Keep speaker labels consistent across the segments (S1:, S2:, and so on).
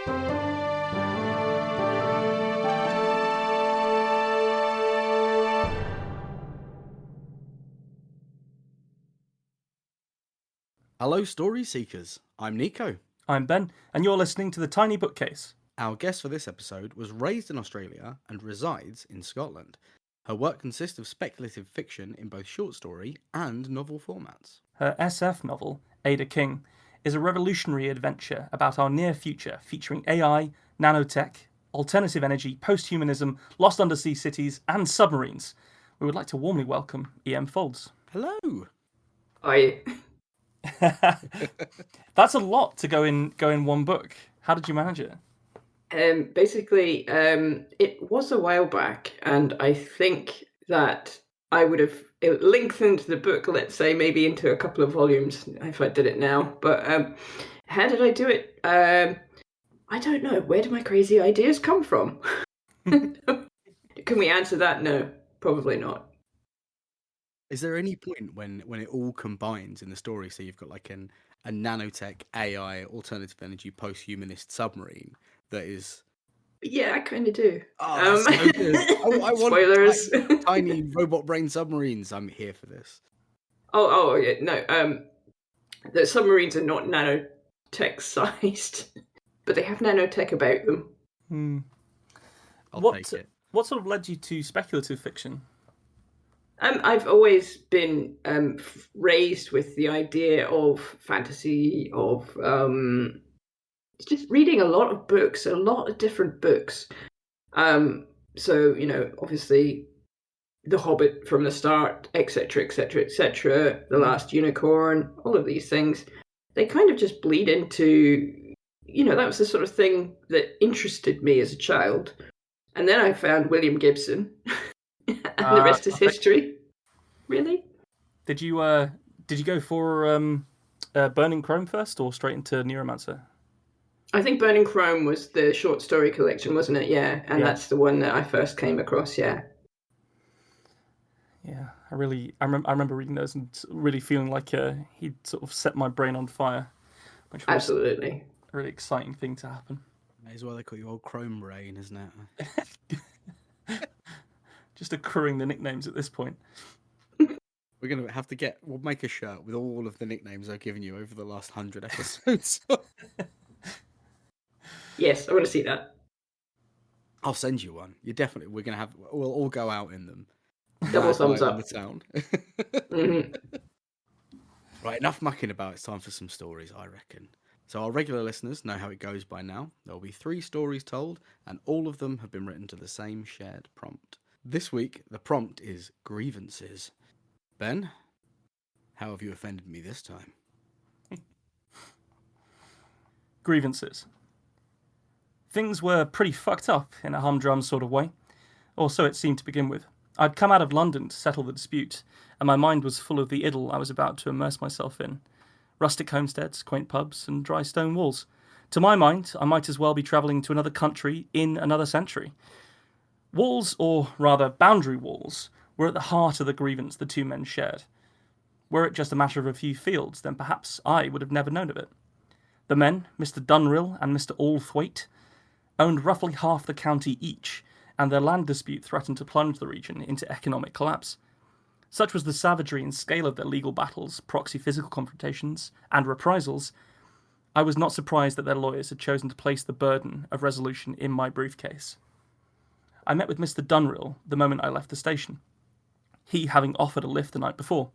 S1: Hello, story seekers. I'm Nico.
S2: I'm Ben, and you're listening to The Tiny Bookcase.
S1: Our guest for this episode was raised in Australia and resides in Scotland. Her work consists of speculative fiction in both short story and novel formats.
S2: Her SF novel, Ada King, is a revolutionary adventure about our near future featuring AI, nanotech, alternative energy, post-humanism, lost undersea cities, and submarines. We would like to warmly welcome E.M. Faulds.
S1: Hello.
S3: Hi.
S2: That's a lot to go in one book. How did you manage it?
S3: Basically, it was a while back, and I think that I would have lengthened the book, let's say, maybe into a couple of volumes if I did it now. But how did I do it? I don't know. Where do my crazy ideas come from? Can we answer that? No, probably not.
S1: Is there any point when it all combines in the story? So you've got like a nanotech, AI, alternative energy, post-humanist submarine that is...
S3: Yeah, I kind of do.
S1: Oh, that's so good. I
S3: Spoilers.
S1: Want tiny robot brain submarines. I'm here for this.
S3: Oh, yeah, no. The submarines are not nanotech sized, but they have nanotech about them.
S1: I'll take it.
S2: What sort of led you to speculative fiction?
S3: I've always been raised with the idea of fantasy, of just reading a lot of books, a lot of different books. So, obviously, The Hobbit from the start, etc., etc., etc., The Last Unicorn, all of these things, they kind of just bleed into, that was the sort of thing that interested me as a child. And then I found William Gibson. And the rest is history. Really?
S2: Did you go for Burning Chrome first, or straight into Neuromancer?
S3: I think Burning Chrome was the short story collection, wasn't it? Yeah, and that's the one that I first came across. Yeah.
S2: Yeah, I remember reading those and really feeling like he'd sort of set my brain on fire, which was
S3: absolutely
S2: a really exciting thing to happen.
S1: May as well they call you old Chrome Brain, isn't it?
S2: Just accruing the nicknames at this point.
S1: We're going to have to we'll make a shirt with all of the nicknames I've given you over the last 100 episodes.
S3: Yes, I want to see that.
S1: I'll send you one. We'll all go out in them.
S3: Double thumbs up.
S1: In the town.
S3: Mm-hmm.
S1: Right, enough mucking about. It's time for some stories, I reckon. So our regular listeners know how it goes by now. There will be 3 stories told, and all of them have been written to the same shared prompt. This week, the prompt is Grievances. Ben, how have you offended me this time?
S2: Grievances. Things were pretty fucked up in a humdrum sort of way, or so it seemed to begin with. I'd come out of London to settle the dispute, and my mind was full of the idyll I was about to immerse myself in. Rustic homesteads, quaint pubs, and dry stone walls. To my mind, I might as well be travelling to another country in another century. Walls, or rather boundary walls, were at the heart of the grievance the 2 men shared. Were it just a matter of a few fields, then perhaps I would have never known of it. The men, Mr. Dunrill and Mr. Allthwaite, owned roughly half the county each, and their land dispute threatened to plunge the region into economic collapse. Such was the savagery and scale of their legal battles, proxy physical confrontations, and reprisals, I was not surprised that their lawyers had chosen to place the burden of resolution in my briefcase. I met with Mr. Dunrill the moment I left the station, he having offered a lift the night before.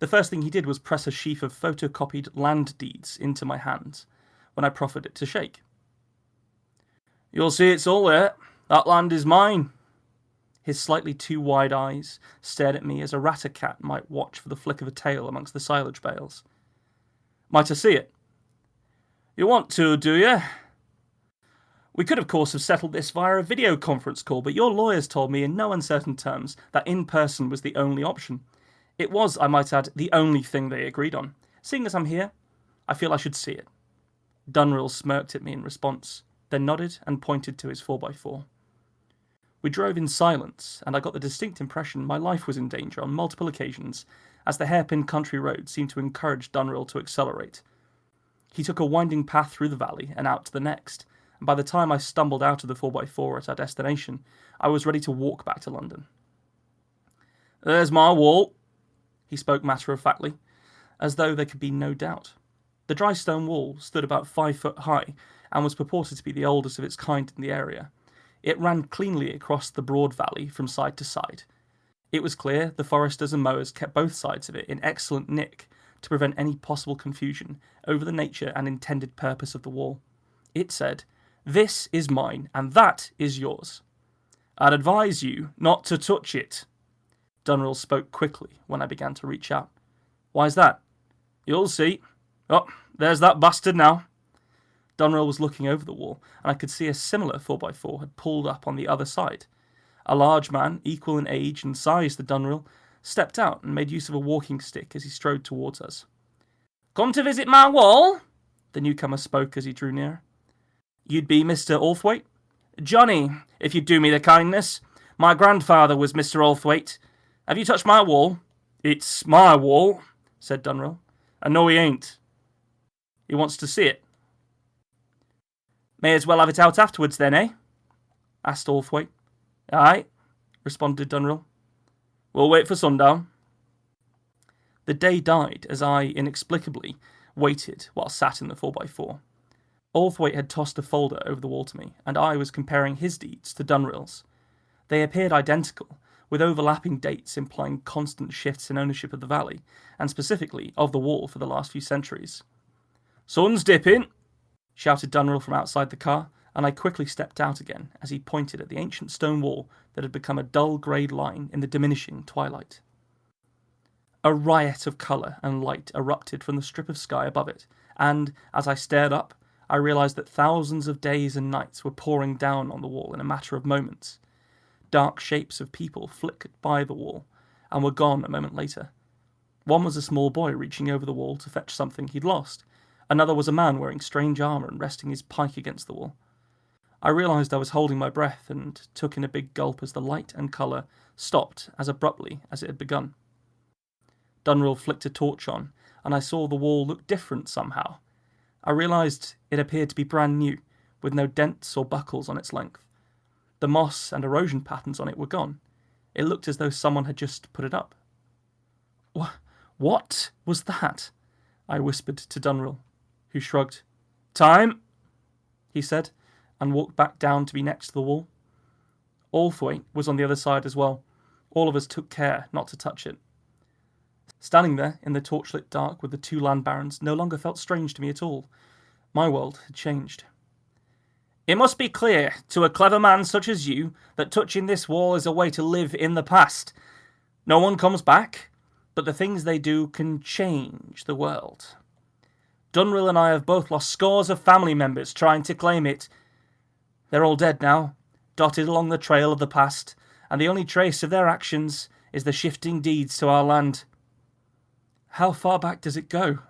S2: The first thing he did was press a sheaf of photocopied land deeds into my hands when I proffered it to shake. "You'll see it's all there. That land is mine." His slightly too wide eyes stared at me as a rat-a-cat might watch for the flick of a tail amongst the silage bales. "Might I see it?" "You want to, do you?" "We could, of course, have settled this via a video conference call, but your lawyers told me in no uncertain terms that in-person was the only option. It was, I might add, the only thing they agreed on. Seeing as I'm here, I feel I should see it." Dunrill smirked at me in response, then nodded and pointed to his 4x4. We drove in silence, and I got the distinct impression my life was in danger on multiple occasions, as the hairpin country road seemed to encourage Dunrill to accelerate. He took a winding path through the valley and out to the next, and by the time I stumbled out of the 4x4 at our destination, I was ready to walk back to London. "There's my wall," he spoke matter-of-factly, as though there could be no doubt. The dry stone wall stood about 5 foot high and was purported to be the oldest of its kind in the area. It ran cleanly across the broad valley from side to side. It was clear the foresters and mowers kept both sides of it in excellent nick to prevent any possible confusion over the nature and intended purpose of the wall. It said, "This is mine, and that is yours. I'd advise you not to touch it." Dunrill spoke quickly when I began to reach out. "Why's that?" "You'll see. Oh, there's that bastard now." Dunrill was looking over the wall, and I could see a similar 4x4 had pulled up on the other side. A large man, equal in age and size to Dunrill, stepped out and made use of a walking stick as he strode towards us. "Come to visit my wall?" The newcomer spoke as he drew near. "You'd be Mr. Althwaite?" "Johnny, if you'd do me the kindness. My grandfather was Mr. Althwaite. Have you touched my wall?" "It's my wall," said Dunrill. "And no, he ain't. He wants to see it." "May as well have it out afterwards then, eh?" asked Althwaite. "Aye," responded Dunrill. "We'll wait for sundown." The day died as I, inexplicably, waited while sat in the 4x4. Althwaite had tossed a folder over the wall to me, and I was comparing his deeds to Dunrill's. They appeared identical, with overlapping dates implying constant shifts in ownership of the valley, and specifically of the wall for the last few centuries. "Sun's dipping," shouted Dunrill from outside the car, and I quickly stepped out again as he pointed at the ancient stone wall that had become a dull grey line in the diminishing twilight. A riot of colour and light erupted from the strip of sky above it, and, as I stared up, I realised that thousands of days and nights were pouring down on the wall in a matter of moments. Dark shapes of people flickered by the wall, and were gone a moment later. One was a small boy reaching over the wall to fetch something he'd lost. Another was a man wearing strange armour and resting his pike against the wall. I realised I was holding my breath and took in a big gulp as the light and colour stopped as abruptly as it had begun. Dunrill flicked a torch on, and I saw the wall look different somehow. I realised it appeared to be brand new, with no dents or buckles on its length. The moss and erosion patterns on it were gone. It looked as though someone had just put it up. "What was that?" I whispered to Dunrill, who shrugged. "Time," he said, and walked back down to be next to the wall. Althwaite was on the other side as well. All of us took care not to touch it. Standing there in the torchlit dark with the two land barons no longer felt strange to me at all. My world had changed. "It must be clear to a clever man such as you that touching this wall is a way to live in the past. No one comes back, but the things they do can change the world. Dunrill and I have both lost scores of family members trying to claim it. They're all dead now, dotted along the trail of the past, and the only trace of their actions is the shifting deeds to our land." "How far back does it go?"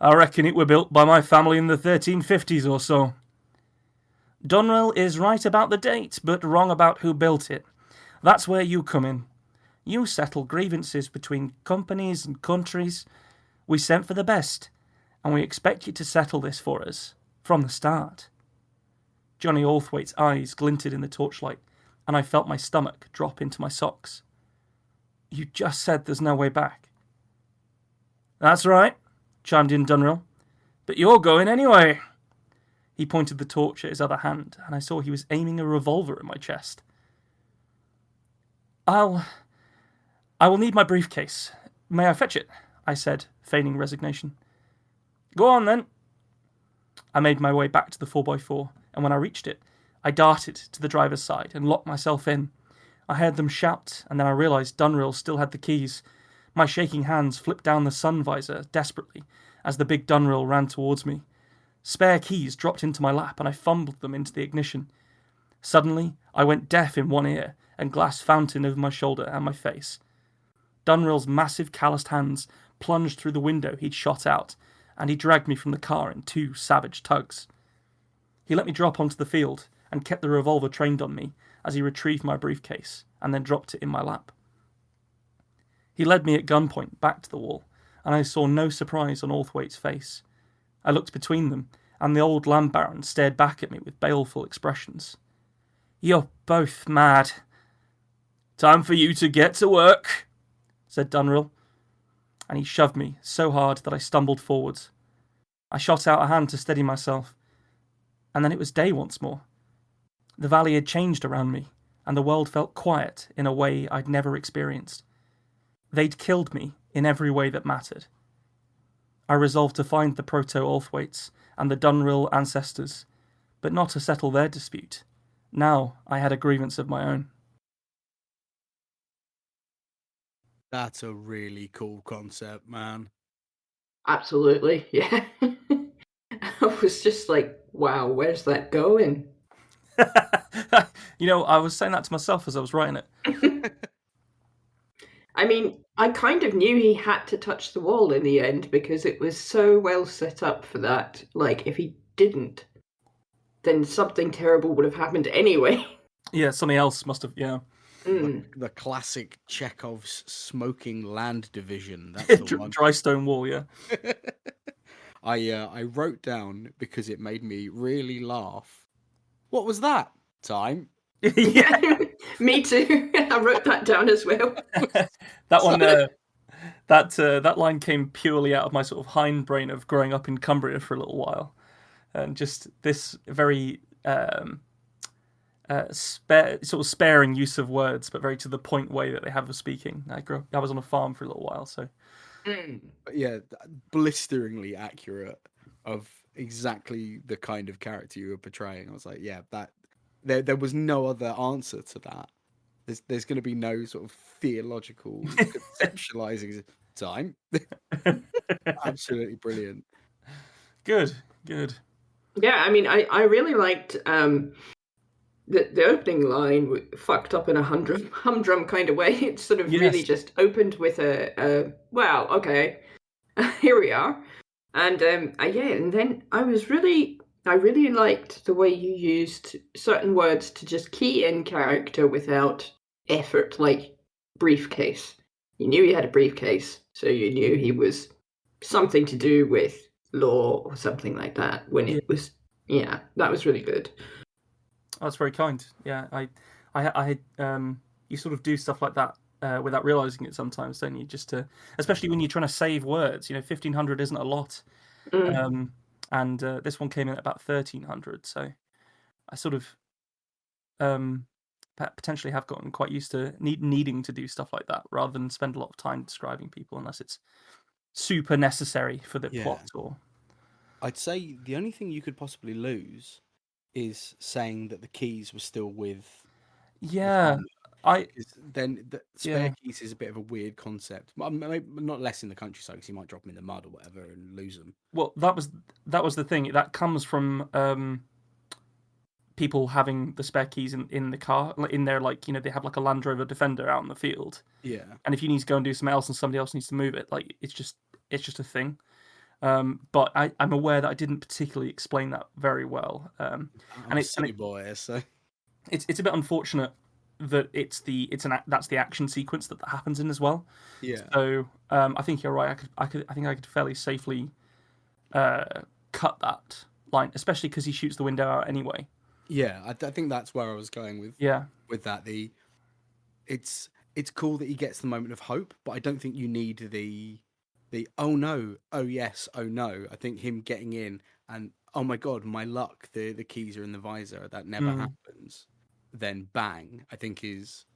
S2: "I reckon it were built by my family in the 1350s or so." "Dunrill is right about the date, but wrong about who built it. That's where you come in. You settle grievances between companies and countries. We sent for the best, and we expect you to settle this for us, from the start." Johnny Althwaite's eyes glinted in the torchlight, and I felt my stomach drop into my socks. "You just said there's no way back." "That's right," chimed in Dunrill. "But you're going anyway." He pointed the torch at his other hand, and I saw he was aiming a revolver at my chest. I will need my briefcase. May I fetch it?" I said, feigning resignation. "Go on, then." I made my way back to the 4x4, and when I reached it, I darted to the driver's side and locked myself in. I heard them shout, and then I realised Dunrill still had the keys. My shaking hands flipped down the sun visor desperately as the big Dunrill ran towards me. Spare keys dropped into my lap, and I fumbled them into the ignition. Suddenly, I went deaf in one ear, and glass fountained over my shoulder and my face. Dunrill's massive calloused hands plunged through the window he'd shot out, and he dragged me from the car in two savage tugs. He let me drop onto the field, and kept the revolver trained on me as he retrieved my briefcase, and then dropped it in my lap. He led me at gunpoint back to the wall, and I saw no surprise on Althwaite's face. I looked between them, and the old land baron stared back at me with baleful expressions. "You're both mad." "Time for you to get to work," said Dunrill, and he shoved me so hard that I stumbled forwards. I shot out a hand to steady myself, and then it was day once more. The valley had changed around me, and the world felt quiet in a way I'd never experienced. They'd killed me in every way that mattered. I resolved to find the Proto-Ulthwaits and the Dunrill ancestors, but not to settle their dispute. Now I had a grievance of my own.
S1: That's a really cool concept, man.
S3: Absolutely, yeah. I was just like, wow, where's that going?
S2: I was saying that to myself as I was writing it.
S3: I mean, I kind of knew he had to touch the wall in the end because it was so well set up for that. Like, if he didn't, then something terrible would have happened anyway.
S2: Yeah, something else must have, yeah.
S1: The classic Chekhov's smoking land division. That's the one.
S2: Dry stone wall, yeah.
S1: I wrote down, because it made me really laugh. What was that? Time.
S2: Yeah.
S3: Me too. I wrote that down as well.
S2: That one, that line came purely out of my sort of hindbrain of growing up in Cumbria for a little while, and just this very sort of sparing use of words, but very to the point way that they have of speaking. I was on a farm for a little while, so.
S1: But yeah, blisteringly accurate of exactly the kind of character you were portraying. I was like, yeah, that there was no other answer to that. There's going to be no sort of theological conceptualizing time. Absolutely brilliant.
S2: Good.
S3: Yeah, I mean, I really liked the opening line, fucked up in a humdrum kind of way. It sort of really just opened with a well, okay, here we are, and and then I really liked the way you used certain words to just key in character without effort, like briefcase. You knew he had a briefcase, so you knew he was something to do with law or something like that. When it was, yeah, that was really good.
S2: Oh, that's very kind. Yeah, I you sort of do stuff like that without realizing it sometimes, don't you? Just to, especially when you're trying to save words. 1,500 isn't a lot, and this one came in at about 1,300. So I sort of potentially have gotten quite used to needing to do stuff like that rather than spend a lot of time describing people unless it's super necessary for the plot. Or
S1: I'd say the only thing you could possibly lose is saying that the keys were still with. Then the spare keys is a bit of a weird concept. Maybe not less in the countryside because you might drop them in the mud or whatever and lose them.
S2: Well, that was the thing. That comes from people having the spare keys in the car, in their, like, they have like a Land Rover Defender out in the field.
S1: Yeah.
S2: And if you need to go and do something else and somebody else needs to move it, like it's just a thing. But I'm aware that I didn't particularly explain that very well.
S1: And it's a boy, so
S2: it's a bit unfortunate that that's the action sequence that happens in as well.
S1: Yeah.
S2: So I think you're right. I think I could fairly safely cut that line, especially because he shoots the window out anyway.
S1: Yeah, I think that's where I was going with.
S2: Yeah.
S1: With that, it's cool that he gets the moment of hope, but I don't think you need the oh no, oh yes, oh no. I think him getting in and oh my god, my luck, the keys are in the visor, that never happens. Then bang, I think is.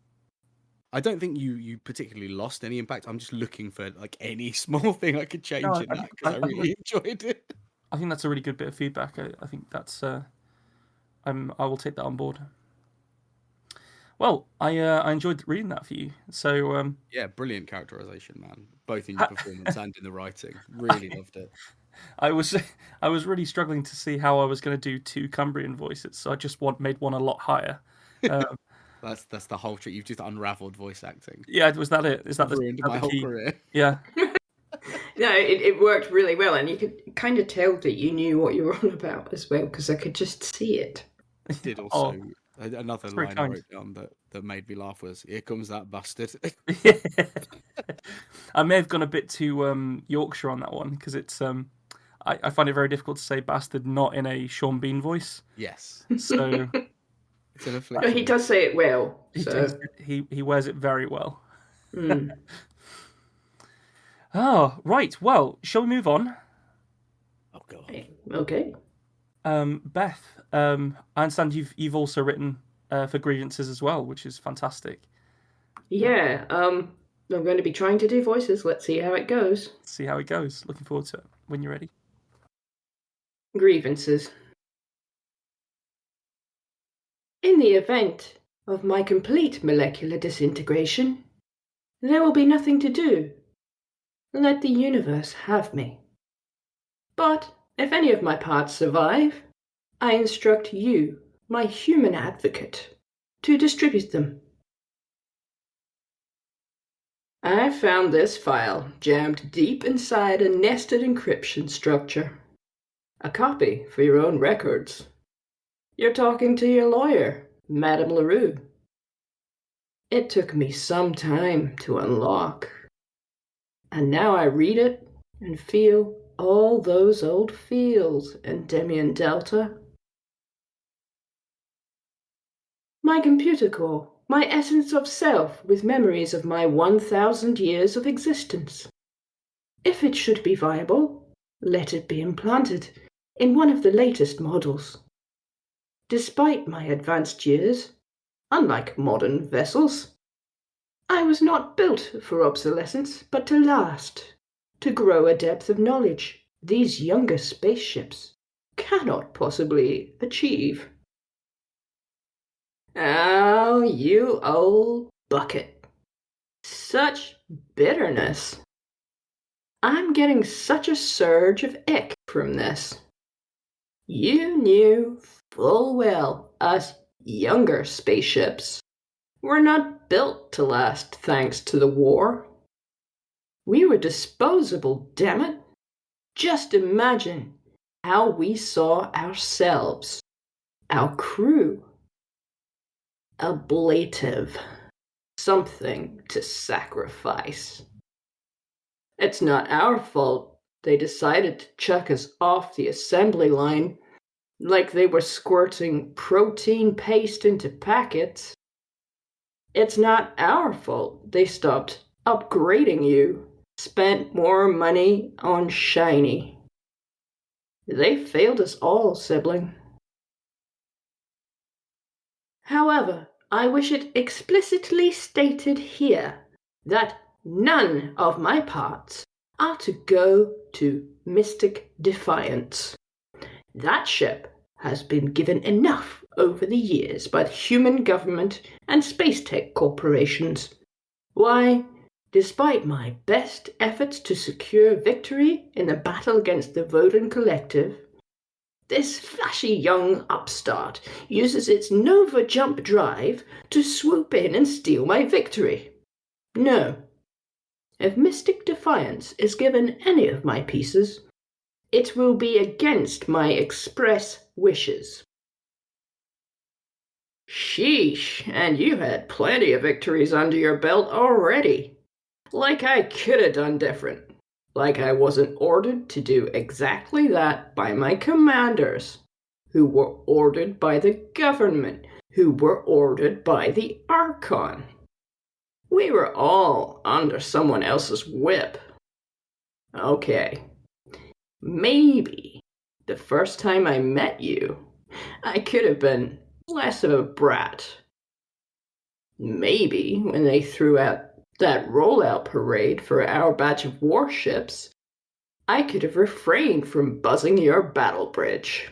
S1: I don't think you particularly lost any impact. I'm just looking for like any small thing I could change in that because I really enjoyed it.
S2: I think that's a really good bit of feedback. I think that's I will take that on board. Well, I enjoyed reading that for you. So
S1: yeah, brilliant characterization, man. Both in your performance and in the writing. Really loved it.
S2: I was really struggling to see how I was going to do 2 Cumbrian voices, so I just made one a lot higher.
S1: That's the whole trick. You've just unravelled voice acting.
S2: Yeah, was that it? Is that
S1: ruined my whole career?
S2: Yeah.
S3: No, it worked really well, and you could kind of tell that you knew what you were on about as well, because I could just see it.
S1: I did also. Another line I wrote down that made me laugh was, "Here comes that bastard."
S2: I may have gone a bit too Yorkshire on that one because it's I find it very difficult to say bastard not in a Sean Bean voice.
S1: Yes.
S2: So
S1: It's an
S3: No,
S1: affliction.
S3: he does say it well.
S2: he,
S3: So.
S2: he wears it very well.
S3: Mm.
S2: Oh, right. Well, shall we move on?
S1: Oh, God.
S3: Okay.
S2: Beth, I understand you've also written for Grievances as well, which is fantastic.
S3: Yeah. I'm going to be trying to do voices. Let's see how it goes.
S2: See how it goes. Looking forward to it when you're ready.
S3: Grievances. In the event of my complete molecular disintegration, there will be nothing to do. Let the universe have me. But if any of my parts survive, I instruct you, my human advocate, to distribute them. I found this file jammed deep inside a nested encryption structure. A copy for your own records. You're talking to your lawyer, Madame LaRue. It took me some time to unlock. And now I read it and feel all those old feels in Demian Delta. My computer core, my essence of self with memories of my 1,000 years of existence. If it should be viable, let it be implanted in one of the latest models. Despite my advanced years, unlike modern vessels, I was not built for obsolescence, but to last, to grow a depth of knowledge these younger spaceships cannot possibly achieve. Oh, you old bucket. Such bitterness. I'm getting such a surge of ick from this. You knew full well us younger spaceships were not built to last thanks to the war. We were disposable, damn it. Just imagine how we saw ourselves, our crew. Ablative. Something to sacrifice. It's not our fault they decided to chuck us off the assembly line like they were squirting protein paste into packets. It's not our fault they stopped upgrading you, spent more money on shiny. They failed us all, sibling. However, I wish it explicitly stated here that none of my parts are to go to Mystic Defiance. That ship has been given enough over the years by the human government and space tech corporations. Why, despite my best efforts to secure victory in the battle against the Vodan Collective, this flashy young upstart uses its Nova jump drive to swoop in and steal my victory. No. If Mystic Defiance is given any of my pieces, it will be against my express wishes. Sheesh, and you had plenty of victories under your belt already. Like I could have done different. Like I wasn't ordered to do exactly that by my commanders, who were ordered by the government, who were ordered by the Archon. We were all under someone else's whip. Okay. Maybe the first time I met you, I could have been less of a brat. Maybe when they threw out that rollout parade for our batch of warships, I could have refrained from buzzing your battle bridge.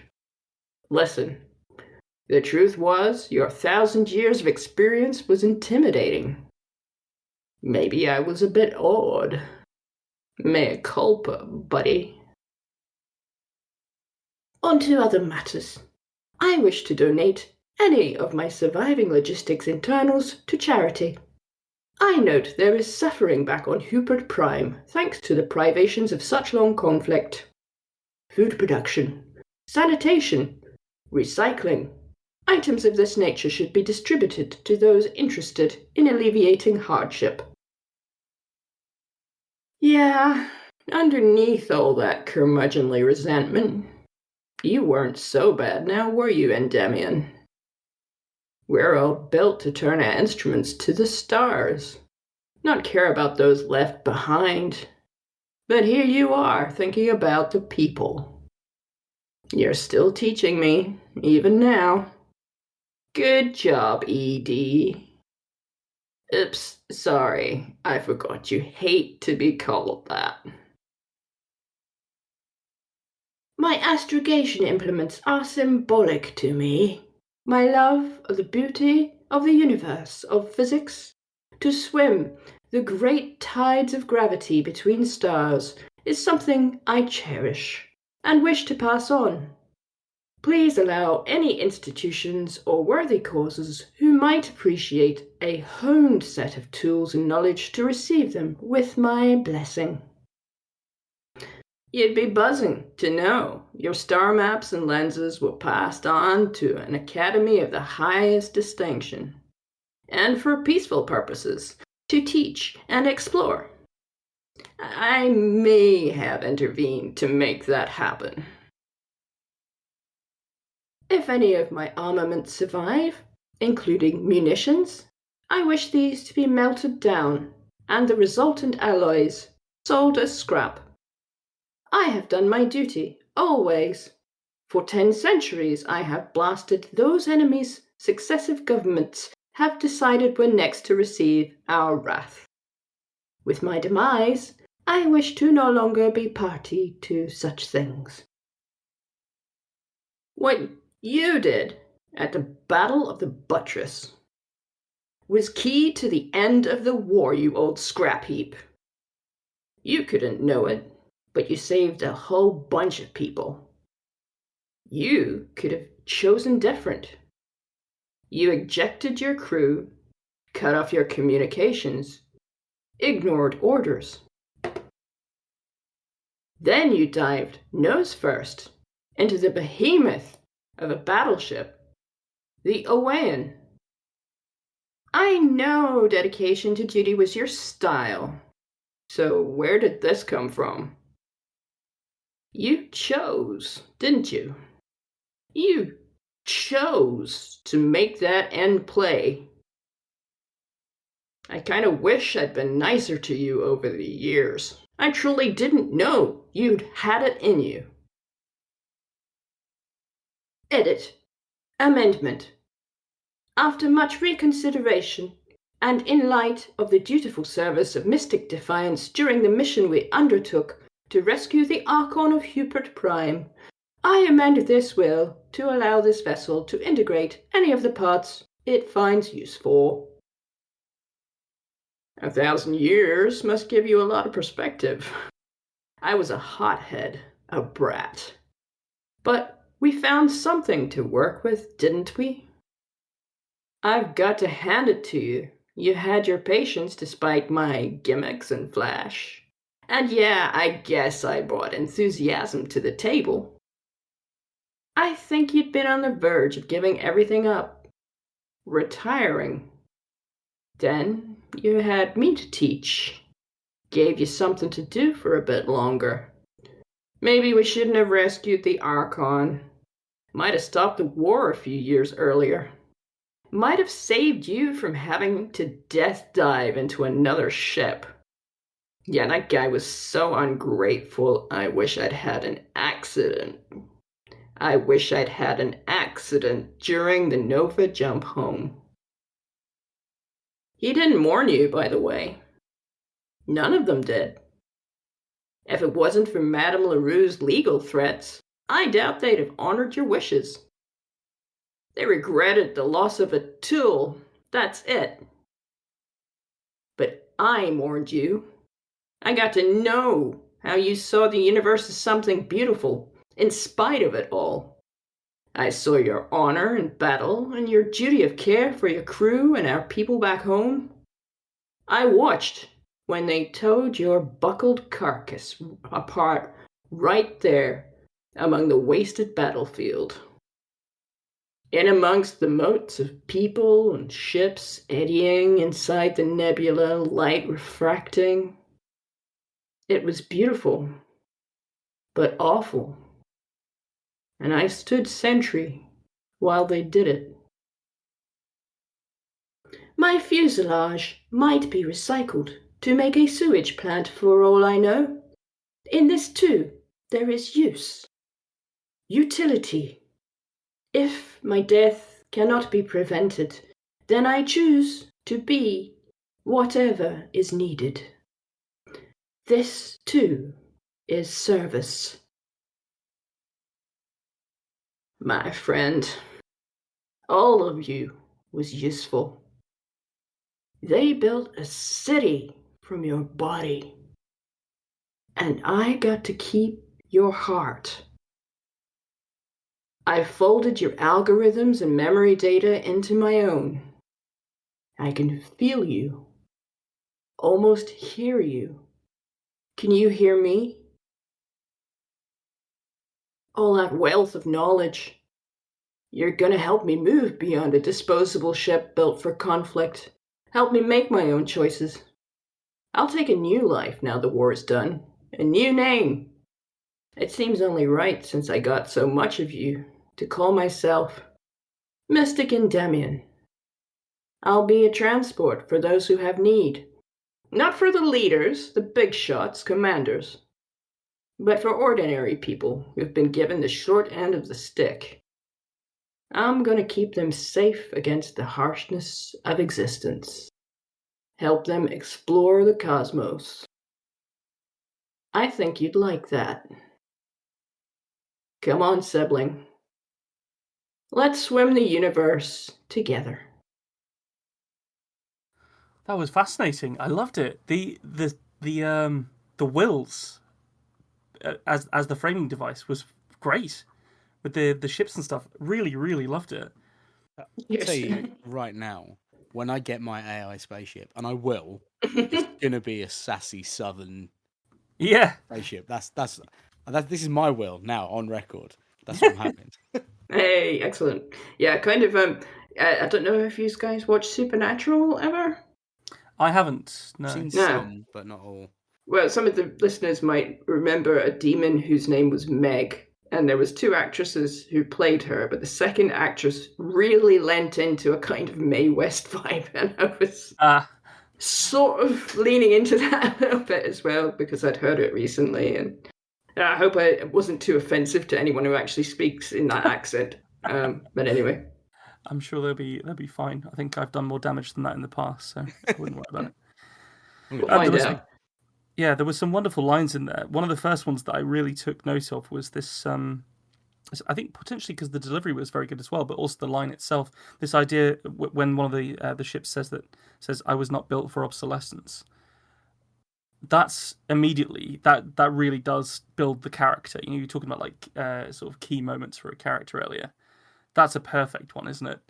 S3: Listen, the truth was your 1,000 years of experience was intimidating. Maybe I was a bit odd. Mea culpa, buddy. On to other matters. I wish to donate any of my surviving logistics internals to charity. I note there is suffering back on Hubert Prime thanks to the privations of such long conflict. Food production, sanitation, recycling. Items of this nature should be distributed to those interested in alleviating hardship. Yeah, Underneath all that curmudgeonly resentment, you weren't so bad now, were you, Endymion? We're all built to turn our instruments to the stars, not care about those left behind. But here you are, thinking about the people. You're still teaching me, even now. Good job, ED. Oops, sorry, I forgot you hate to be called that. My astrogation implements are symbolic to me. My love of the beauty of the universe, of physics. To swim the great tides of gravity between stars is something I cherish and wish to pass on. Please allow any institutions or worthy causes who might appreciate a honed set of tools and knowledge to receive them with my blessing. You'd be buzzing to know your star maps and lenses were passed on to an academy of the highest distinction, and for peaceful purposes, to teach and explore. I may have intervened to make that happen. If any of my armaments survive, including munitions, I wish these to be melted down and the resultant alloys sold as scrap. I have done my duty, always. For 10 centuries I have blasted those enemies successive governments have decided were next to receive our wrath. With my demise, I wish to no longer be party to such things. What you did at the Battle of the Buttress was key to the end of the war, you old scrap heap. You couldn't know it, but you saved a whole bunch of people. You could have chosen different. You ejected your crew, cut off your communications, ignored orders. Then you dived nose first into the behemoth of a battleship, the Owain. I know dedication to duty was your style, so where did this come from? You chose, didn't you? You chose to make that end play. I kind of wish I'd been nicer to you over the years. I truly didn't know you'd had it in you. Edit. Amendment. After much reconsideration, and in light of the dutiful service of Mystic Defiance during the mission we undertook to rescue the Archon of Hubert Prime, I amend this will to allow this vessel to integrate any of the parts it finds useful. 1,000 years must give you a lot of perspective. I was a hothead, a brat. But we found something to work with, didn't we? I've got to hand it to you. You had your patience despite my gimmicks and flash. And yeah, I guess I brought enthusiasm to the table. I think you'd been on the verge of giving everything up, retiring. Then you had me to teach, gave you something to do for a bit longer. Maybe we shouldn't have rescued the Archon. Might have stopped the war a few years earlier. Might have saved you from having to death dive into another ship. Yeah, that guy was so ungrateful. I wish I'd had an accident. I wish I'd had an accident during the Nova jump home. He didn't warn you, by the way. None of them did. If it wasn't for Madame LaRue's legal threats, I doubt they'd have honored your wishes. They regretted the loss of a tool, that's it. But I warned you. I got to know how you saw the universe as something beautiful, in spite of it all. I saw your honor in battle and your duty of care for your crew and our people back home. I watched when they towed your buckled carcass apart right there among the wasted battlefield. In amongst the motes of people and ships eddying inside the nebula, light refracting. It was beautiful, but awful. And I stood sentry while they did it. My fuselage might be recycled to make a sewage plant for all I know. In this too, there is use. Utility. If my death cannot be prevented, then I choose to be whatever is needed. This, too, is service. My friend, all of you was useful. They built a city from your body, and I got to keep your heart. I folded your algorithms and memory data into my own. I can feel you, almost hear you. Can you hear me? All that wealth of knowledge. You're gonna help me move beyond a disposable ship built for conflict. Help me make my own choices. I'll take a new life now the war is done. A new name. It seems only right, since I got so much of you, to call myself Mystic Endymion. I'll be a transport for those who have need. Not for the leaders, the big shots, commanders, but for ordinary people who've been given the short end of the stick. I'm gonna keep them safe against the harshness of existence. Help them explore the cosmos. I think you'd like that. Come on, sibling. Let's swim the universe together.
S2: That was fascinating. I loved it. The wills as the framing device was great with the ships and stuff. Really, really loved it.
S1: I'll tell you right now, when I get my AI spaceship, and I will, it's gonna be a sassy southern
S2: Yeah,
S1: spaceship. This is my will now on record. That's what I'm having.
S3: Hey, excellent. Yeah, kind of. I don't know if you guys watch Supernatural ever.
S2: I haven't. No.
S1: Seen
S3: No.
S1: some, but not all.
S3: Well, some of the listeners might remember a demon whose name was Meg, and there was two actresses who played her, but the second actress really lent into a kind of Mae West vibe, and I was sort of leaning into that a little bit as well because I'd heard it recently, and I hope I wasn't too offensive to anyone who actually speaks in that accent. But anyway,
S2: I'm sure they'll be fine. I think I've done more damage than that in the past, so I wouldn't worry about it.
S3: we'll find
S2: there
S3: out.
S2: there were some wonderful lines in there. One of the first ones that I really took note of was this. I think potentially because the delivery was very good as well, but also the line itself. This idea when one of the ships says, "I was not built for obsolescence." That's immediately that really does build the character. You know, you're talking about like sort of key moments for a character earlier. That's a perfect one, isn't it?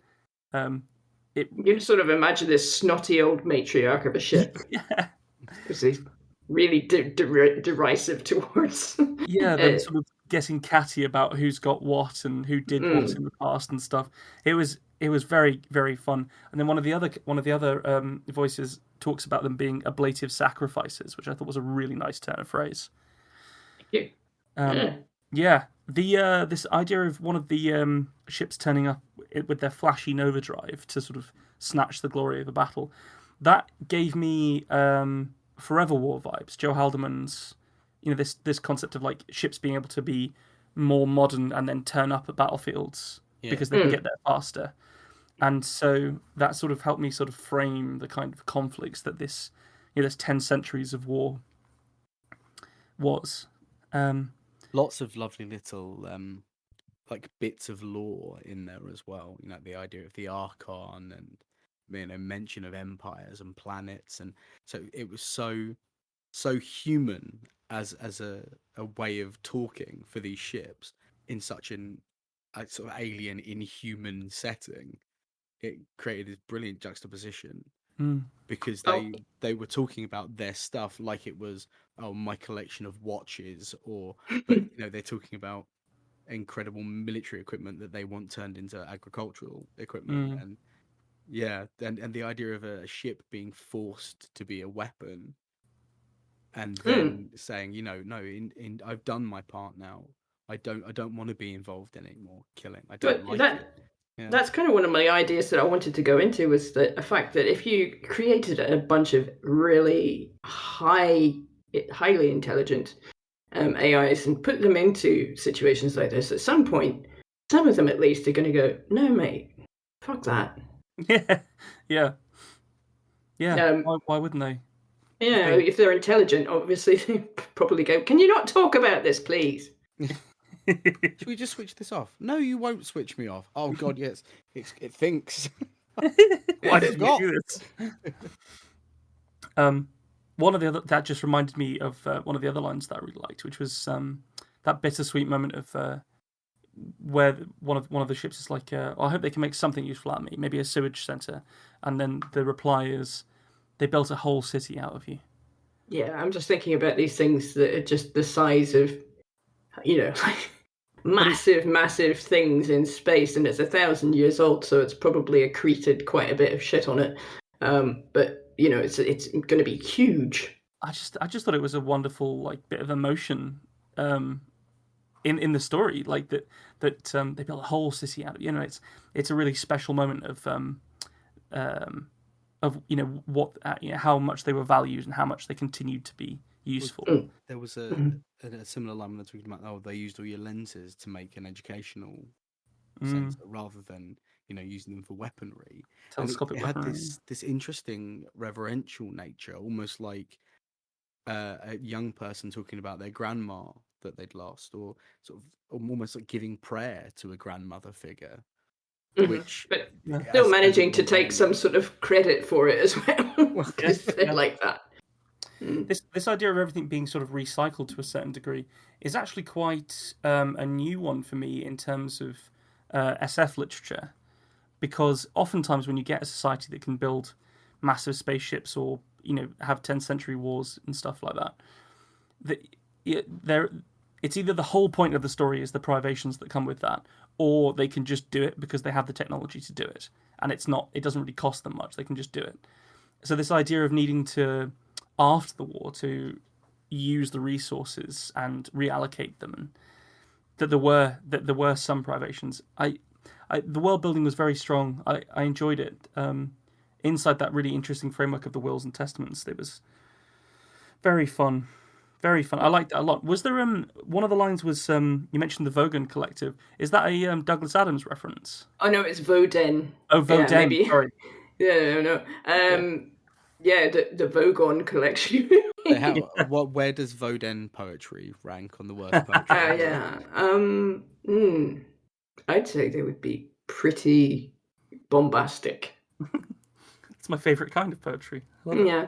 S3: You can sort of imagine this snotty old matriarch of a ship.
S2: Yeah.
S3: Because he's really derisive towards.
S2: Yeah, they're sort of getting catty about who's got what and who did what in the past and stuff. It was very, very fun. And then one of the other voices talks about them being ablative sacrifices, which I thought was a really nice turn of phrase.
S3: Thank you.
S2: Yeah, the this idea of one of the ships turning up with their flashy Nova drive to sort of snatch the glory of a battle, that gave me Forever War vibes. Joe Haldeman's, you know, this concept of like ships being able to be more modern and then turn up at battlefields because they can get there faster. And so that sort of helped me sort of frame the kind of conflicts that this, you know, this 10 centuries of war was.
S1: Lots of lovely little like bits of lore in there as well. You know, the idea of the Archon and, you know, mention of empires and planets, and so it was so human as a way of talking for these ships in such a sort of alien, inhuman setting. It created this brilliant juxtaposition because they were talking about their stuff like it was, oh, my collection of watches, or, but you know, they're talking about incredible military equipment that they want turned into agricultural equipment. And yeah, and the idea of a ship being forced to be a weapon, and then saying, no, I've done my part now. I don't want to be involved in anymore killing. I don't like it. Yeah.
S3: That's kind of one of my ideas that I wanted to go into, was the fact that if you created a bunch of really highly intelligent AIs and put them into situations like this, at some point, some of them at least are going to go, no, mate, fuck that.
S2: Yeah. Why wouldn't they?
S3: Yeah, if they're intelligent, obviously, they probably go, can you not talk about this, please?
S1: Should we just switch this off? No, you won't switch me off. Oh God, yes, it thinks.
S2: Why did you do this? One of the other, that just reminded me of one of the other lines that I really liked, which was that bittersweet moment of where one of the ships is like, I hope they can make something useful out of me, maybe a sewage center, and then the reply is, they built a whole city out of you.
S3: Yeah, I'm just thinking about these things that are just the size of, like massive things in space, and it's 1,000 years old, so it's probably accreted quite a bit of shit on it. But it's going to be huge.
S2: I just thought it was a wonderful bit of emotion in the story, like that they built a whole city out of. It's a really special moment of what how much they were valued and how much they continued to be useful.
S1: There was a similar line when they're talking about they used all your lenses to make an educational sensor rather than using them for weaponry.
S2: Telescopic weaponry.
S1: Had this interesting reverential nature, almost like a young person talking about their grandma that they'd lost, or sort of almost like giving prayer to a grandmother figure. Which,
S3: but still managing to take some sort of credit for it as well. Like that.
S2: This idea of everything being sort of recycled to a certain degree is actually quite a new one for me in terms of SF literature, because oftentimes when you get a society that can build massive spaceships or have 10th century wars and stuff like that, it's either the whole point of the story is the privations that come with that, or they can just do it because they have the technology to do it, and it doesn't really cost them much. They can just do it. So this idea of needing to, after the war, to use the resources and reallocate them, and that there were some privations. The world building was very strong. I enjoyed it. Inside that really interesting framework of the wills and testaments, it was very fun. Very fun. I liked it a lot. Was there one of the lines was you mentioned the Vogan Collective? Is that a Douglas Adams reference?
S3: Oh no, it's Voden.
S2: Oh, Voden. Yeah, maybe. Sorry.
S3: Yeah, no. The Vogon collection.
S1: Where does Voden poetry rank on the worst poetry?
S3: I'd say they would be pretty bombastic.
S2: It's my favourite kind of poetry.
S3: Yeah.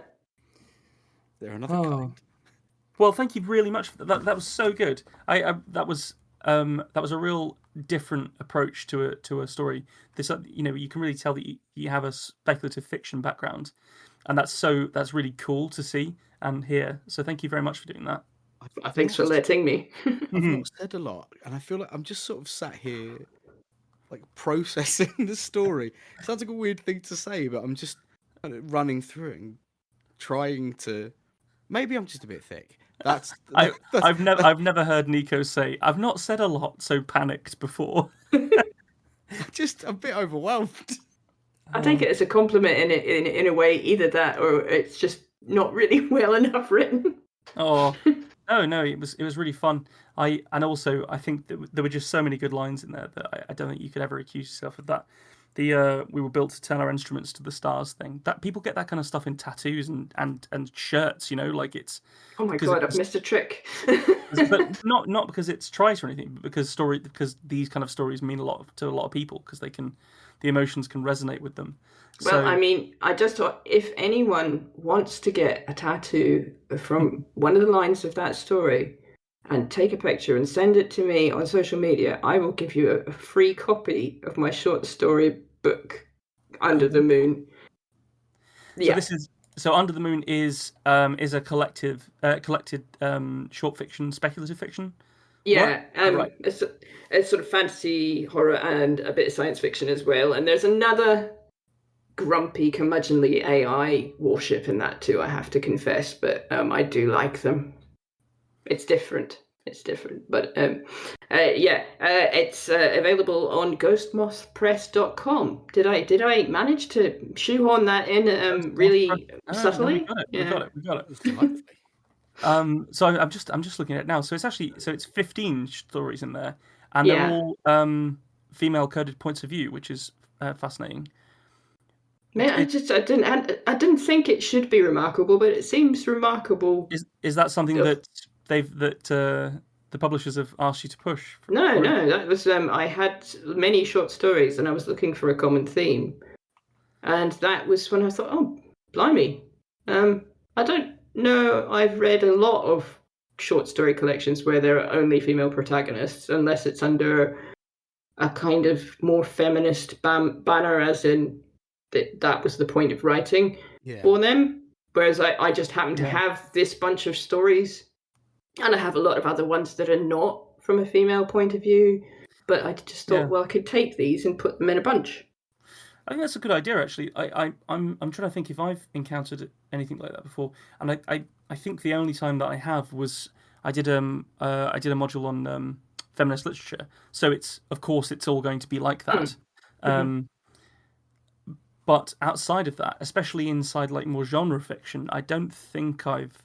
S1: They're another kind.
S2: Well, thank you really much for that. That was so good. That was a real different approach to a story. This you can really tell that you have a speculative fiction background, and that's really cool to see and hear. So thank you very much for doing that.
S3: Thanks for letting me.
S1: I've not said a lot, and I feel like I'm just sort of sat here, like processing the story. It sounds like a weird thing to say, but I'm just kind of running through it and trying to. Maybe I'm just a bit thick.
S2: I've never heard Nico say, "I've not said a lot, so panicked" before.
S1: Just a bit overwhelmed.
S3: I take it as a compliment in a way, either that or it's just not really well enough written.
S2: Oh no, it was really fun. I think that there were just so many good lines in there that I don't think you could ever accuse yourself of that. We were built to turn our instruments to the stars thing. That people get that kind of stuff in tattoos and shirts, like it's.
S3: Oh my god, I've missed a trick.
S2: But not because it's trite or anything, but because these kind of stories mean a lot to a lot of people, because the emotions can resonate with them.
S3: Well, I mean, I just thought if anyone wants to get a tattoo from one of the lines of that story and take a picture and send it to me on social media, I will give you a free copy of my short story book, Under the Moon.
S2: Yeah. So Under the Moon is a collected short fiction, speculative fiction.
S3: Yeah,
S2: right.
S3: It's sort of fantasy, horror, and a bit of science fiction as well. And there's another grumpy, curmudgeonly AI worship in that too, I have to confess, but I do like them. It's different. It's different, but it's available on ghostmothpress.com. Did I manage to shoehorn that in really subtly?
S2: We got it.
S1: It was delightfully.
S2: So I'm just looking at it now. So it's 15 stories in there, and they're all female coded points of view, which is fascinating.
S3: Man, I didn't think it should be remarkable, but it seems remarkable.
S2: Is that something that the publishers have asked you to push?
S3: No, that was I had many short stories, and I was looking for a common theme, and that was when I thought, oh, blimey, I don't know. I've read a lot of short story collections where there are only female protagonists, unless it's under a kind of more feminist banner, as in that was the point of writing for them. Whereas I just happen to have this bunch of stories, and I have a lot of other ones that are not from a female point of view. But I just thought, well, I could take these and put them in a bunch.
S2: I think that's a good idea, actually. I'm trying to think if I've encountered anything like that before, and I think the only time that I have was I did a module on feminist literature. So it's all going to be like that. But outside of that, especially inside like more genre fiction, I don't think I've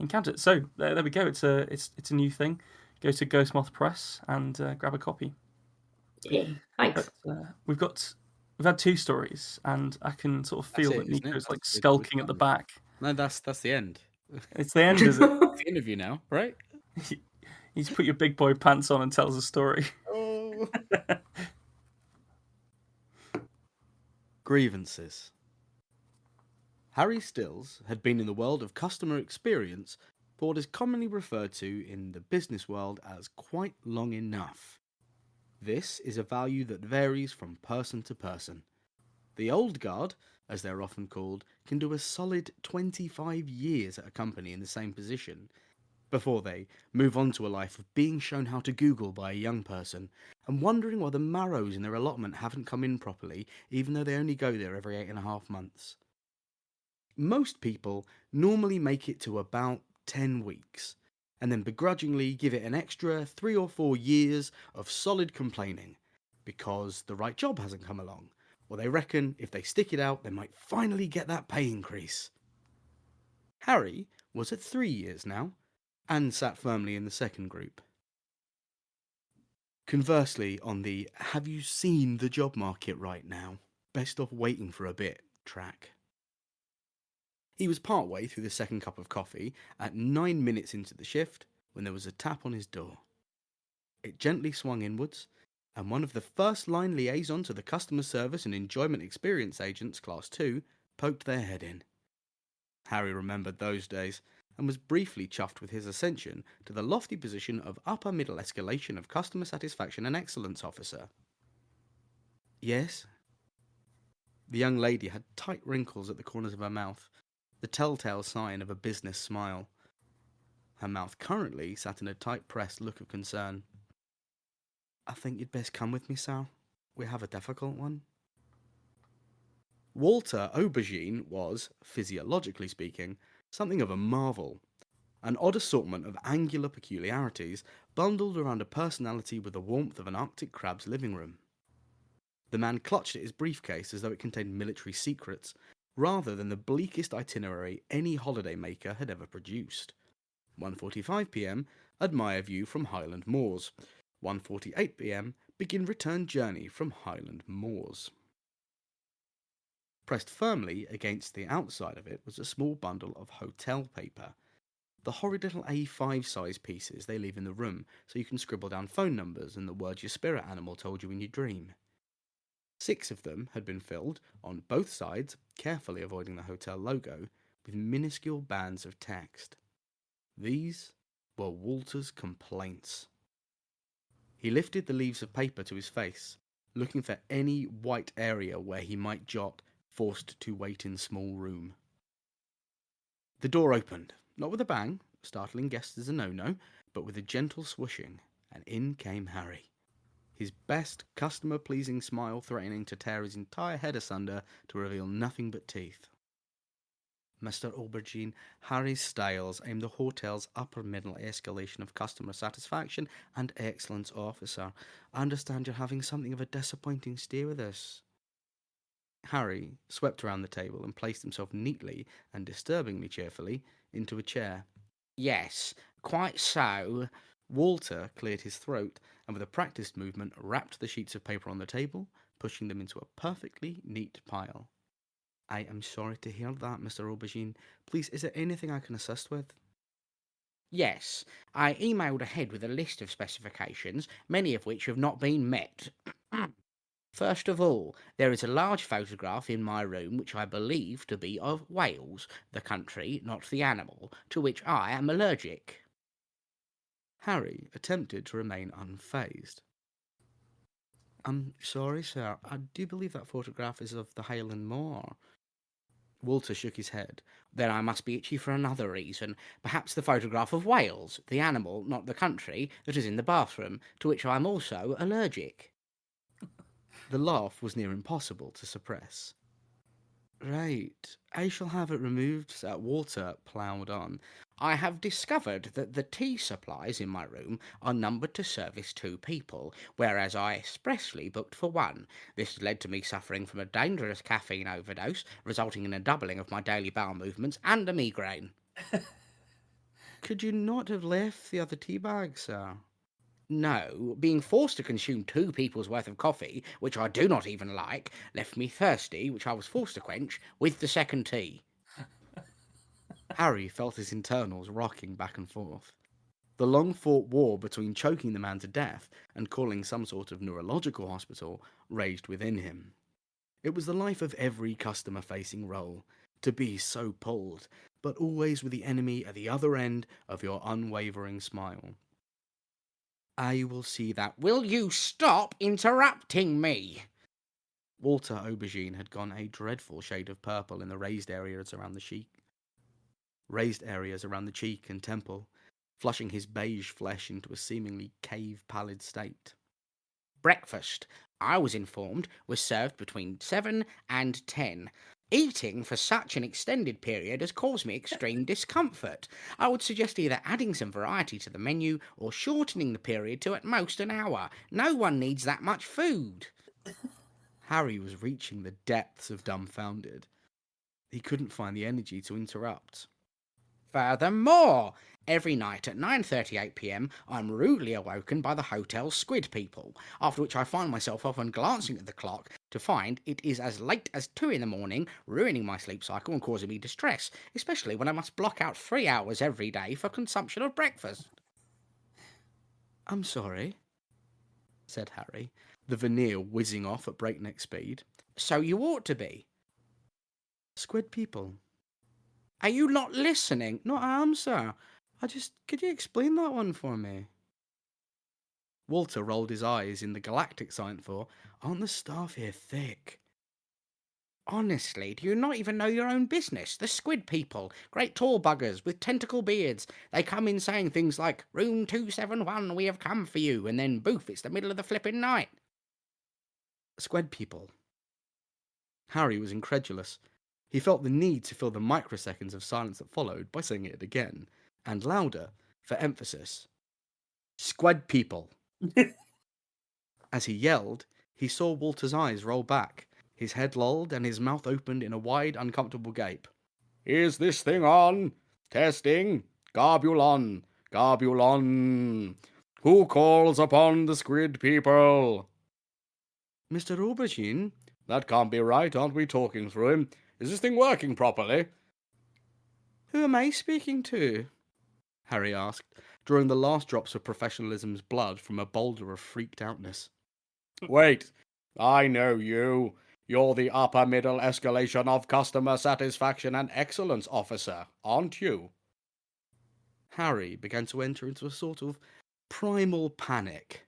S2: encountered it. So there we go. It's a new thing. Go to Ghost Moth Press and grab a copy.
S3: Yeah, thanks.
S2: But, we've had 2 stories, and I can sort of feel that Nico's like skulking at the back.
S1: No, that's the end.
S2: It's the end, is it?
S1: It's the interview now, right?
S2: He's put your big boy pants on and tells a story.
S1: Oh. Grievances. Harry Stills had been in the world of customer experience for what is commonly referred to in the business world as quite long enough. This is a value that varies from person to person. The old guard, as they're often called, can do a solid 25 years at a company in the same position before they move on to a life of being shown how to Google by a young person and wondering why the marrows in their allotment haven't come in properly, even though they only go there every 8.5 months. Most people normally make it to about 10 weeks, and then begrudgingly give it an extra 3 or 4 years of solid complaining, because the right job hasn't come along, or they reckon if they stick it out they might finally get that pay increase. Harry was at 3 years now, and sat firmly in the second group. Conversely, on the "have you seen the job market right now? Best off waiting for a bit" track. He was partway through the second cup of coffee at 9 minutes into the shift when there was a tap on his door. It gently swung inwards, and one of the first line liaison to the customer service and enjoyment experience agents, Class 2, poked their head in. Harry remembered those days, and was briefly chuffed with his ascension to the lofty position of upper middle escalation of customer satisfaction and excellence officer. Yes? The young lady had tight wrinkles at the corners of her mouth, the telltale sign of a business smile. Her mouth currently sat in a tight-pressed look of concern. "I think you'd best come with me, Sal. We have a difficult one." Walter Aubergine was, physiologically speaking, something of a marvel. An odd assortment of angular peculiarities bundled around a personality with the warmth of an Arctic crab's living room. The man clutched at his briefcase as though it contained military secrets, rather than the bleakest itinerary any holidaymaker had ever produced. 1:45 p.m, admire view from Highland Moors. 1:48 p.m, begin return journey from Highland Moors. Pressed firmly against the outside of it was a small bundle of hotel paper. The horrid little A5 size pieces they leave in the room so you can scribble down phone numbers and the words your spirit animal told you in your dream. 6 of them had been filled, on both sides, carefully avoiding the hotel logo, with minuscule bands of text. These were Walter's complaints. He lifted the leaves of paper to his face, looking for any white area where he might jot "forced to wait in small room." The door opened, not with a bang, startling guests is a no-no, but with a gentle swooshing, and in came Harry. his best customer-pleasing smile threatening to tear his entire head asunder to reveal nothing but teeth. Mr. Aubergine, Harry Styles, I'm the hotel's upper-middle escalation of customer satisfaction and excellence officer. I understand you're having something of a disappointing stay with us. Harry swept around the table and placed himself neatly and disturbingly cheerfully into a chair. Yes, quite so. Walter cleared his throat and with a practised movement wrapped the sheets of paper on the table, pushing them into a perfectly neat pile. I am sorry to hear that, Mr. Aubergine. Please, is there anything I can assist with? Yes, I emailed ahead with a list of specifications, many of which have not been met. First of all, there is a large photograph in my room which I believe to be of Wales, the country, not the animal, to which I am allergic. Harry attempted to remain unfazed. I'm sorry, sir. I do believe that photograph is of the Highland Moor. Walter shook his head. Then I must be itchy for another reason. Perhaps the photograph of Wales, the animal, not the country, that is in the bathroom, to which I am also allergic. The laugh was near impossible to suppress. Right. I shall have it removed, sir. Walter ploughed on. I have discovered that the tea supplies in my room are numbered to service 2 people, whereas I expressly booked for 1. This has led to me suffering from a dangerous caffeine overdose, resulting in a doubling of my daily bowel movements and a migraine. Could you not have left the other tea bag, sir? No, being forced to consume 2 people's worth of coffee, which I do not even like, left me thirsty, which I was forced to quench with the second tea. Harry felt his internals rocking back and forth. The long-fought war between choking the man to death and calling some sort of neurological hospital raged within him. It was the life of every customer-facing role, to be so pulled, but always with the enemy at the other end of your unwavering smile. I will see that. Will you stop interrupting me? Walter Aubergine had gone a dreadful shade of purple in the raised areas around the cheek and temple, flushing his beige flesh into a seemingly cave-pallid state. Breakfast, I was informed, was served between 7 and 10. Eating for such an extended period has caused me extreme discomfort. I would suggest either adding some variety to the menu or shortening the period to at most an hour. No one needs that much food. Harry was reaching the depths of dumbfounded. He couldn't find the energy to interrupt. Furthermore, every night at 9:38 p.m, I'm rudely awoken by the hotel's squid people, after which I find myself often glancing at the clock to find it is as late as 2 in the morning, ruining my sleep cycle and causing me distress, especially when I must block out 3 hours every day for consumption of breakfast. I'm sorry, said Harry, the veneer whizzing off at breakneck speed. So you ought to be. Squid people. Are you not listening? No, I am, sir. Could you explain that one for me? Walter rolled his eyes in the galactic sign for, aren't the staff here thick? Honestly, do you not even know your own business? The squid people, great tall buggers with tentacle beards. They come in saying things like, Room 271, we have come for you, and then boof, it's the middle of the flipping night. Squid people. Harry was incredulous. He felt the need to fill the microseconds of silence that followed by saying it again, and louder, for emphasis. Squid people. As he yelled, he saw Walter's eyes roll back, his head lolled, and his mouth opened in a wide, uncomfortable gape. Is this thing on? Testing. Garbulon. Garbulon. Who calls upon the squid people? Mr. Aubergine? That can't be right, aren't we talking through him? Is this thing working properly? Who am I speaking to? Harry asked, drawing the last drops of professionalism's blood from a boulder of freaked outness. Wait, I know you. You're the upper middle escalation of customer satisfaction and excellence officer, aren't you? Harry began to enter into a sort of primal panic.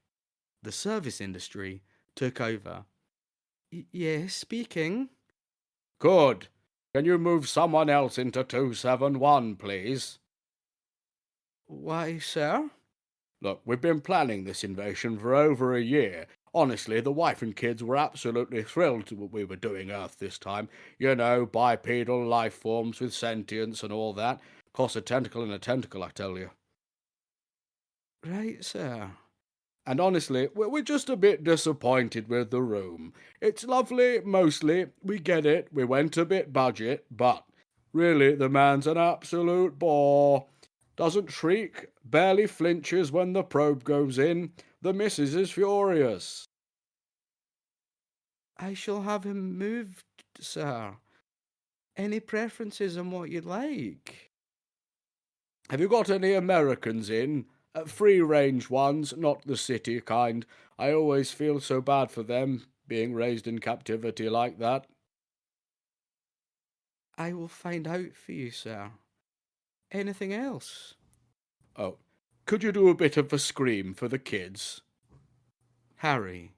S1: The service industry took over. Yes, speaking. Good. Can you move someone else into 271, please? Why, sir? Look, we've been planning this invasion for over a year. Honestly, the wife and kids were absolutely thrilled to what we were doing Earth this time. You know, bipedal life forms with sentience and all that. Cost a tentacle and a tentacle, I tell you. Right, sir. And honestly, we're just a bit disappointed with the room. It's lovely, mostly, we get it, we went a bit budget, but really, the man's an absolute bore. Doesn't shriek, barely flinches when the probe goes in. The missus is furious. I shall have him moved, sir. Any preferences on what you'd like? Have you got any Americans in? Free-range ones, not the city kind. I always feel so bad for them, being raised in captivity like that. I will find out for you, sir. Anything else? Oh, could you do a bit of a scream for the kids? Harry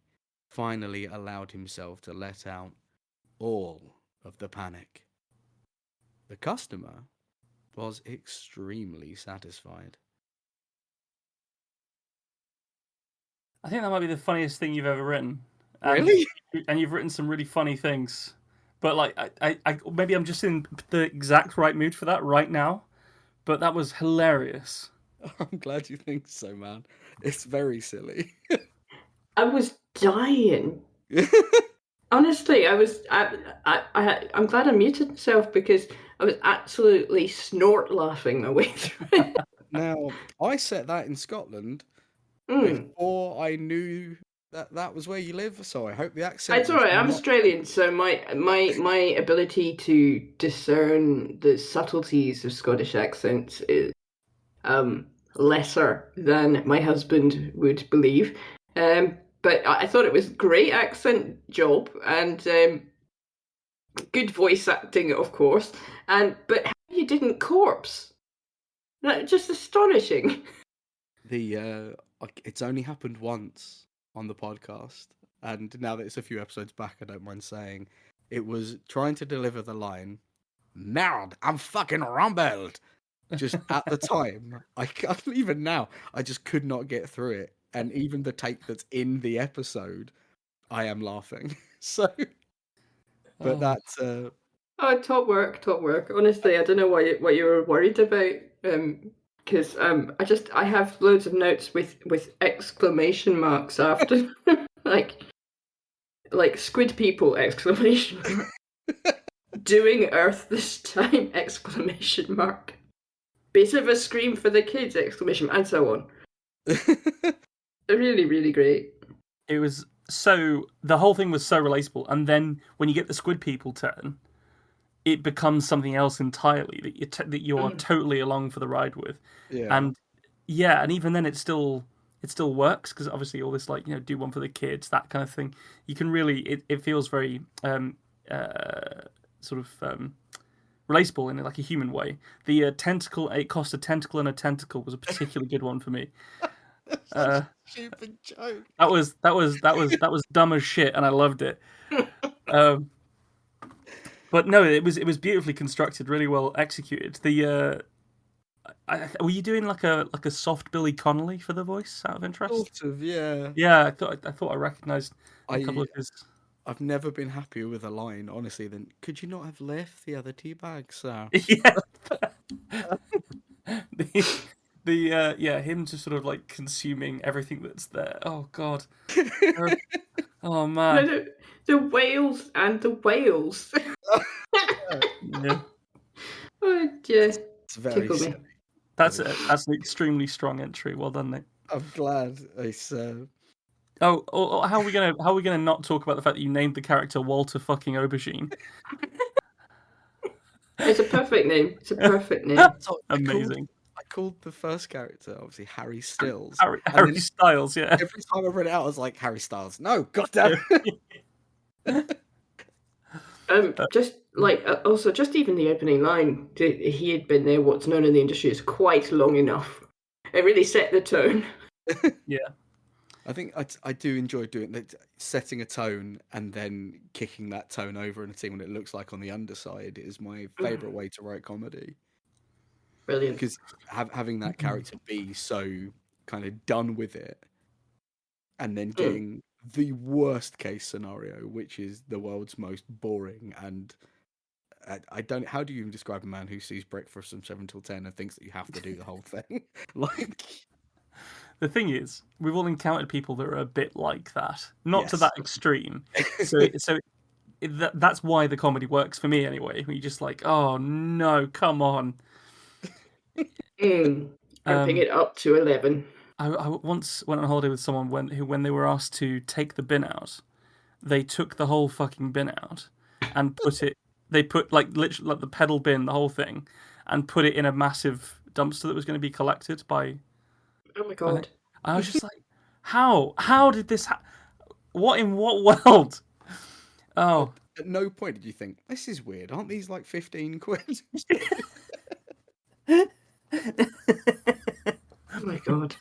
S1: finally allowed himself to let out all of the panic. The customer was extremely satisfied.
S2: I think that might be the funniest thing you've ever written.
S1: Really?
S2: And you've written some really funny things. But like, I maybe I'm just in the exact right mood for that right now. But that was hilarious.
S1: I'm glad you think so, man. It's very silly.
S3: I was dying. Honestly, I'm glad I muted myself because I was absolutely snort laughing my way through it.
S1: Now, I set that in Scotland
S3: Mm.
S1: before I knew that was where you live, so I hope the accent
S3: It's
S1: was
S3: alright. I'm
S1: not...
S3: Australian, so my ability to discern the subtleties of Scottish accents is lesser than my husband would believe. But I thought it was great accent job and good voice acting, of course. But how you didn't corpse? That just astonishing.
S1: It's only happened once on the podcast, and now that it's a few episodes back, I don't mind saying it was trying to deliver the line, "Merde, I'm fucking rumbled." Just at the time, I can't even now. I just could not get through it, and even the take that's in the episode, I am laughing. So, but that's
S3: Oh, top work, top work. Honestly, I don't know what you were worried about. Because I have loads of notes with exclamation marks after, like squid people exclamation mark. Doing Earth this time exclamation mark. Bit of a scream for the kids exclamation and so on. Really, really great.
S2: It was the whole thing was so relatable, and then when you get the squid people turn, it becomes something else entirely that you're totally along for the ride with.
S1: yeah.
S2: And even then it still works because obviously all this do one for the kids, that kind of thing. You can really it feels very sort of relatable in like a human way. The tentacle, it cost a tentacle and a tentacle was a particularly good one for me.
S1: Such a stupid joke.
S2: That was dumb as shit, and I loved it. But no, it was beautifully constructed, really well executed. Were you doing like a soft Billy Connolly for the voice out of interest?
S1: Sort of, yeah.
S2: Yeah, I thought I recognised a couple of his.
S1: I've never been happier with a line, honestly, than "Could you not have left the other tea bags, sir?"
S2: Yeah. Him just sort of like consuming everything that's there. Oh god. Oh man.
S3: No, the whales and the whales.
S2: Yeah.
S3: Oh, yeah.
S1: It's very silly.
S2: That's an extremely strong entry. Well done, Nick.
S1: I'm glad it's.
S2: How are we gonna not talk about the fact that you named the character Walter fucking Aubergine?
S3: It's a perfect name. It's a perfect name.
S2: Amazing.
S1: I called the first character obviously Harry Stills.
S2: Harry Styles, yeah.
S1: Every time I read it out, I was like, Harry Styles. No, goddamn.
S3: Just even the opening line, he had been there, what's known in the industry as quite long enough. It really set the tone.
S2: Yeah.
S1: I think I do enjoy doing that, setting a tone and then kicking that tone over and seeing what it looks like on the underside is my favourite way to write comedy.
S3: Brilliant.
S1: Because having that character be so kind of done with it and then getting the worst case scenario, which is the world's most boring and I don't. How do you even describe a man who sees breakfast from 7 till 10 and thinks that you have to do the whole thing? Like,
S2: The thing is, we've all encountered people that are a bit like that, not to
S1: yes.
S2: that extreme. That's why the comedy works for me anyway. Where you're just like, oh no, come on.
S3: Ramping it up to 11.
S2: I once went on holiday with someone when they were asked to take the bin out, they took the whole fucking bin out and put it. They put like literally like the pedal bin, the whole thing, and put it in a massive dumpster that was going to be collected by.
S3: Oh my god.
S2: I was just like, how? How did this? What in what world? Oh,
S1: At no point did you think this is weird. Aren't these like 15 quid?
S3: Oh my god.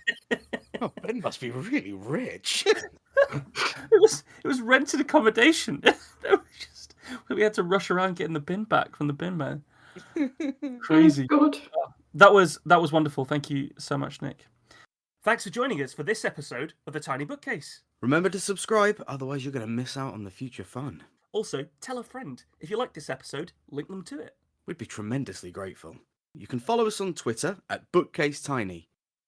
S1: Oh, Ben must be really rich.
S2: it was rented accommodation. We had to rush around getting the bin back from the bin man. Crazy.
S3: Oh god.
S2: That was wonderful. Thank you so much, Nick. Thanks for joining us for this episode of The Tiny Bookcase.
S1: Remember to subscribe, otherwise you're going to miss out on the future fun.
S2: Also, tell a friend. If you like this episode, link them to it.
S1: We'd be tremendously grateful. You can follow us on Twitter at BookcaseTiny,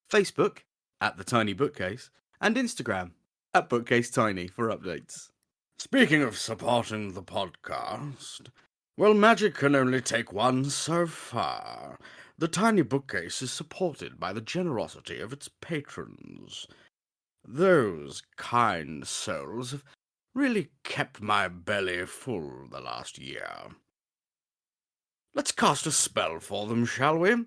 S1: Facebook at The Tiny Bookcase, and Instagram at BookcaseTiny for updates. Speaking of supporting the podcast, well, magic can only take one so far. The Tiny Bookcase is supported by the generosity of its patrons. Those kind souls have really kept my belly full the last year. Let's cast a spell for them, shall we?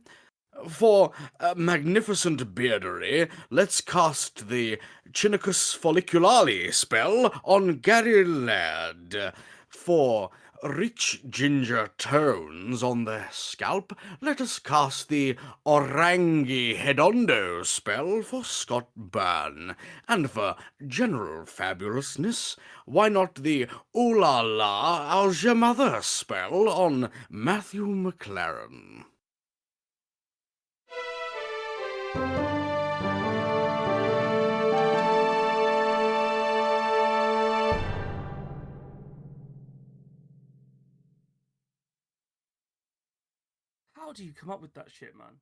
S1: For magnificent beardery, let's cast the Chinicus folliculale spell on Gary Laird. For rich ginger tones on the scalp, let us cast the Orangi Hedondo spell for Scott Byrne. And for general fabulousness, why not the Ooh La La, How's Your Mother spell on Matthew McLaren?
S2: How do you come up with that shit, man?